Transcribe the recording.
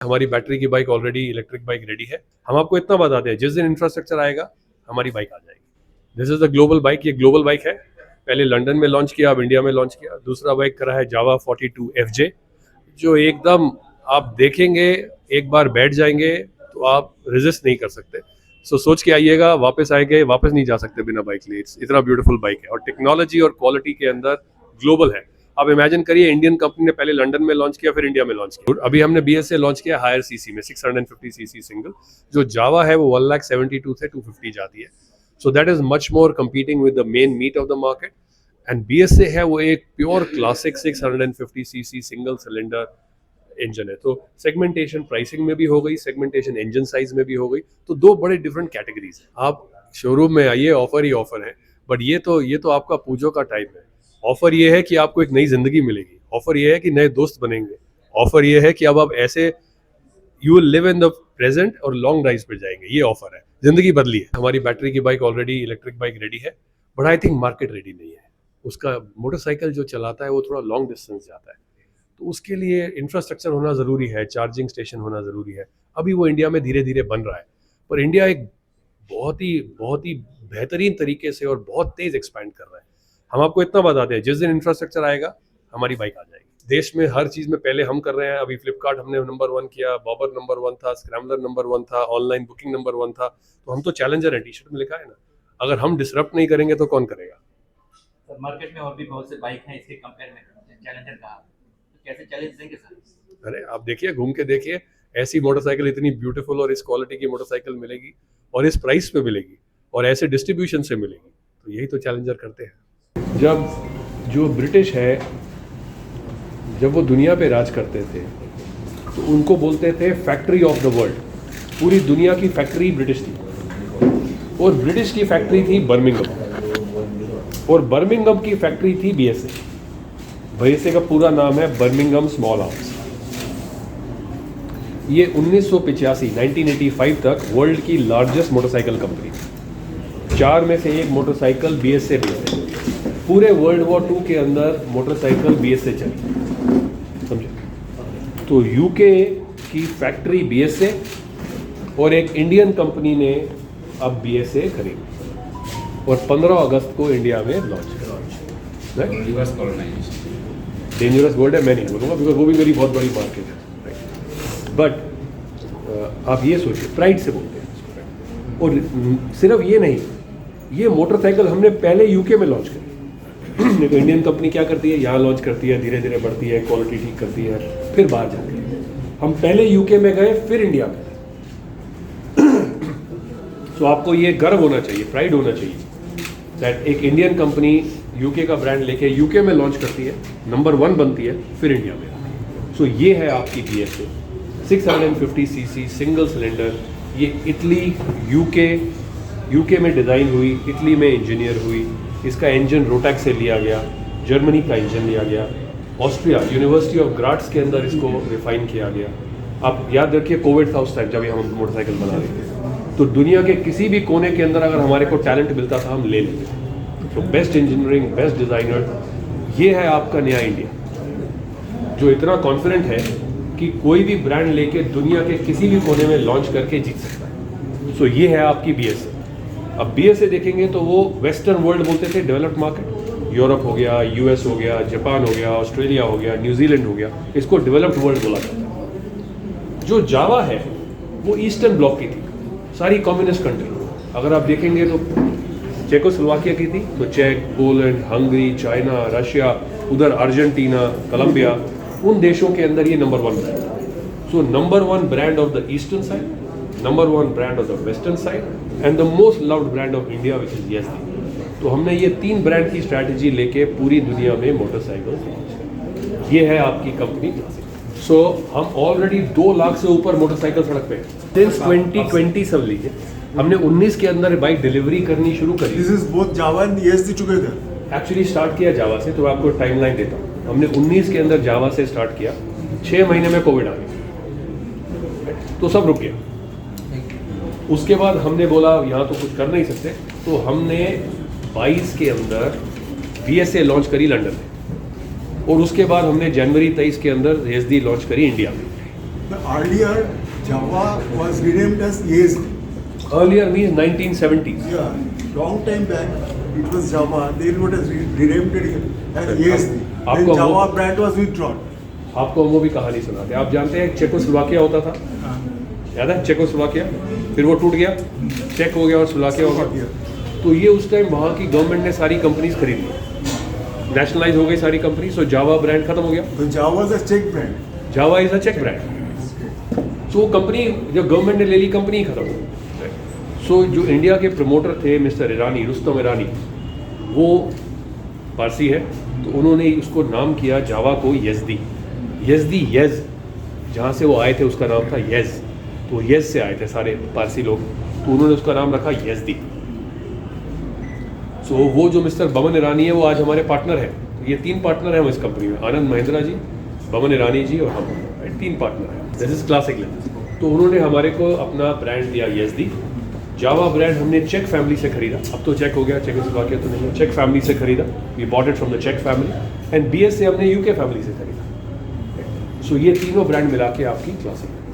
हमारी बैटरी की bike already electric bike ready है। हम आपको इतना बताते हैं, जिस दिन इंफ्रास्ट्रक्चर आएगा हमारी बाइक आ जाएगी। This is the global bike. ये ग्लोबल बाइक है, पहले लंदन में लॉन्च किया, अब इंडिया में लॉन्च किया। दूसरा बाइक करा है जावा 42 FJ, जो एकदम आप देखेंगे, एक बार बैठ जाएंगे तो आप रेजिस्ट नहीं कर सकते। सो सोच के आइएगा, वापस आएंगे, वापस नहीं जा सकते बिना बाइक लिए। इतना ब्यूटीफुल बाइक है और टेक्नोलॉजी और क्वालिटी के अंदर ग्लोबल है। आप इमेजिन करिए, इंडियन कंपनी ने पहले लंदन में लॉन्च किया, फिर इंडिया में लॉन्च किया। अभी हमने BS से लॉन्च किया हायर सीसी में, 650 सीसी सिंगल। जो जावा है वो 1,72,000 से 250 जाती है। So that is much more competing with the main meat of the market. And BS से है वो एक pure classic 650 CC single cylinder engine है। तो सेगमेंटेशन प्राइसिंग में भी हो गई, सेगमेंटेशन इंजन साइज में भी हो गई। तो दो बड़े डिफरेंट कैटेगरीज है। आप शोरूम में आइए, ऑफर ही ऑफर है। बट ये तो आपका पूजो का टाइम है। ऑफर ये है कि आपको एक नई जिंदगी मिलेगी। ऑफर ये है कि नए दोस्त बनेंगे। ऑफर ये है कि अब आप ऐसे you will live in the present और लॉन्ग ड्राइव पे जाएंगे। ये ऑफर है, जिंदगी बदली है। हमारी बैटरी की bike already electric bike ready है, but I think market ready नहीं है। उसका मोटरसाइकिल जो चलाता है वो थोड़ा लॉन्ग डिस्टेंस जाता है, तो उसके लिए इंफ्रास्ट्रक्चर होना ज़रूरी है, चार्जिंग स्टेशन होना ज़रूरी है। अभी वो इंडिया में धीरे धीरे बन रहा है, पर इंडिया एक बहुत ही बेहतरीन तरीके से और बहुत तेज़ एक्सपैंड कर रहा है। हम आपको इतना बताते हैं, जिस दिन इंफ्रास्ट्रक्चर आएगा हमारी बाइक आ जाएगी। देश में हर चीज़ में पहले हम कर रहे हैं। अभी फ्लिपकार्ट हमने नंबर 1 किया, बॉबर नंबर 1 था, स्क्रैम्बलर नंबर 1 था, ऑनलाइन बुकिंग नंबर 1 था। तो हम तो चैलेंजर है, टी-शर्ट में लिखा है ना। अगर हम डिसरप्ट नहीं करेंगे तो कौन करेगा? सर मार्केट में और भी बहुत से बाइक हैं, इसके कंपेयर में चैलेंजर कहा, तो कैसे चैलेंज देंगे सर? अरे आप देखिए, घूम के देखिए, ऐसी मोटरसाइकिल इतनी ब्यूटीफुल और इस क्वालिटी की मोटरसाइकिल मिलेगी और इस प्राइस पे मिलेगी और ऐसे डिस्ट्रीब्यूशन से मिलेगी। तो यही तो चैलेंजर करते हैं। जब जो ब्रिटिश है, जब वो दुनिया पे राज करते थे तो उनको बोलते थे फैक्ट्री ऑफ द वर्ल्ड। पूरी दुनिया की फैक्ट्री ब्रिटिश थी, और ब्रिटिश की फैक्ट्री थी बर्मिंघम, और बर्मिंघम की फैक्ट्री थी BSA। BSA का पूरा नाम है बर्मिंघम स्मॉल आर्म्स। ये 1985 तक वर्ल्ड की लार्जेस्ट मोटरसाइकिल कंपनी थी। 4 में से एक मोटरसाइकिल BSA बेस्ड है। पूरे वर्ल्ड वॉर 2 के अंदर मोटरसाइकिल BSA चली, समझे? तो UK की फैक्ट्री BSA और एक इंडियन कंपनी ने अब BSA खरीदी और 15 अगस्त को इंडिया में लॉन्च किया। रिवर्स कॉलोनाइजेशन डेंजरस वर्ड है, मैं नहीं बोलूँगा, बिकॉज वो भी मेरी बहुत बड़ी मार्केट है। बट आप ये सोचिए, प्राइड से बोलते हैं इसको। और सिर्फ ये नहीं, ये मोटरसाइकिल हमने पहले UK में लॉन्च करी। देखो इंडियन कंपनी क्या करती है, यहाँ लॉन्च करती है, धीरे धीरे बढ़ती है, क्वालिटी ठीक करती है, फिर बाहर जाती है। हम पहले UK में गए, फिर इंडिया में। तो आपको ये गर्व होना चाहिए, प्राइड होना चाहिए दैट एक इंडियन कंपनी UK का ब्रांड लेके UK में लॉन्च करती है, नंबर 1 बनती है, फिर इंडिया में आती है। सो ये है आपकी BSA 650 सीसी सिंगल सिलेंडर। ये इटली UK में डिज़ाइन हुई, इटली में इंजीनियर हुई। इसका इंजन रोटैक्स से लिया गया, जर्मनी का इंजन लिया गया, ऑस्ट्रिया यूनिवर्सिटी ऑफ ग्राट्स के अंदर इसको रिफाइन किया गया। आप याद रखिए, कोविड था उस टाइम जब हम मोटरसाइकिल बना रहे थे, तो दुनिया के किसी भी कोने के अंदर अगर हमारे को टैलेंट मिलता था हम ले लेते। तो बेस्ट इंजीनियरिंग, बेस्ट डिज़ाइनर, ये है आपका नया इंडिया, जो इतना कॉन्फिडेंट है कि कोई भी ब्रांड लेके दुनिया के किसी भी कोने में लॉन्च करके जीत सकता है। सो ये है आपकी BSA। अब BSA देखेंगे तो वो वेस्टर्न वर्ल्ड बोलते थे, डेवलप्ड मार्केट। यूरोप हो गया, US हो गया, जापान हो गया, ऑस्ट्रेलिया हो गया, न्यूजीलैंड हो गया, इसको डेवलप्ड वर्ल्ड बोला जाता है। जो जावा है वो ईस्टर्न ब्लॉक की थी, सारी कम्युनिस्ट कंट्री। अगर आप देखेंगे तो चेकोस्लोवाकिया की थी, तो चेक, पोलैंड, हंगरी, चाइना, रशिया, उधर अर्जेंटीना, कोलंबिया, उन देशों के अंदर ये नंबर 1 ब्रांड है। So number 1 brand of the eastern side, number 1 brand of the western side, and the most loved brand of India which is YESD। तो हमने ये 3 ब्रांड की स्ट्रैटेजी लेके पूरी दुनिया में मोटरसाइकिल, ये है आपकी कंपनी क्लासिक। सो हम ऑलरेडी 2 लाख से ऊपर मोटरसाइकिल सड़क पे सिंस 2020 सब लीजिए। हमने 19 के अंदर बाइक डिलीवरी करनी शुरू करी। This is both Java and YESD together। Actually start किया जावा से, तो मैं आपको टाइमलाइन देता हूँ। हमने 19 के अंदर जावा से स्टार्ट किया, 6 महीने में कोविड आ गया, तो सब रुक गया। उसके बाद हमने बोला यहाँ तो कुछ कर नहीं सकते, तो हमने 22 के अंदर BSA लॉन्च करी लंदन में, और उसके बाद हमने जनवरी 23 के अंदर YESD लॉन्च करी इंडिया में। The earlier Java was renamed as ESD. Earlier means 1970s. Yeah, long time back it was Java. Then what has renamed it as ESD. Then आपको Java वो- brand was withdrawn. आपको हम वो भी कहानी सुनाते हैं। आप जानते हैं चेकोस्लोवाकिया होता था, याद है चेकोस्लोवाकिया? फिर वो टूट गया, चेक हो गया और स्लोवाकिया हो गया। तो ये उस टाइम वहाँ की गवर्नमेंट ने सारी कंपनीज खरीद ली, नेशनलाइज हो गई सारी कंपनी। सो जावा ब्रांड खत्म हो गया। So Java was a Czech brand. Jawa is a चेक ब्रांड। सो कंपनी जब गवर्नमेंट ने ले ली, कंपनी ही खत्म हो गई। सो जो इंडिया के प्रमोटर थे मिस्टर ईरानी, रुस्तम ईरानी, वो पारसी है, तो उन्होंने उसको नाम किया जावा को यजदी। यजदी यज, जहाँ से वो आए थे उसका नाम था यज, तो यज से आए थे सारे पारसी लोग, तो उन्होंने उसका नाम रखा यजदी। सो वो जो मिस्टर बमन ईरानी है वो आज हमारे पार्टनर हैं। तो ये 3 पार्टनर हैं हम इस कंपनी में, आनंद महिंद्रा जी, बमन ईरानी जी और हम, 3 पार्टनर हैं। This is classic lens. तो उन्होंने हमारे को अपना ब्रांड दिया यजदी। जावा ब्रांड हमने चेक फैमिली से खरीदा, अब तो चेक हो गया, चेकोस्लोवाकिया तो नहीं है, चेक फैमिली से खरीदा। We bought it from the चेक फैमिली एंड बीएस से हमने यूके फैमिली से खरीदा। सो ये तीनों ब्रांड मिला के आपकी क्लासिक है।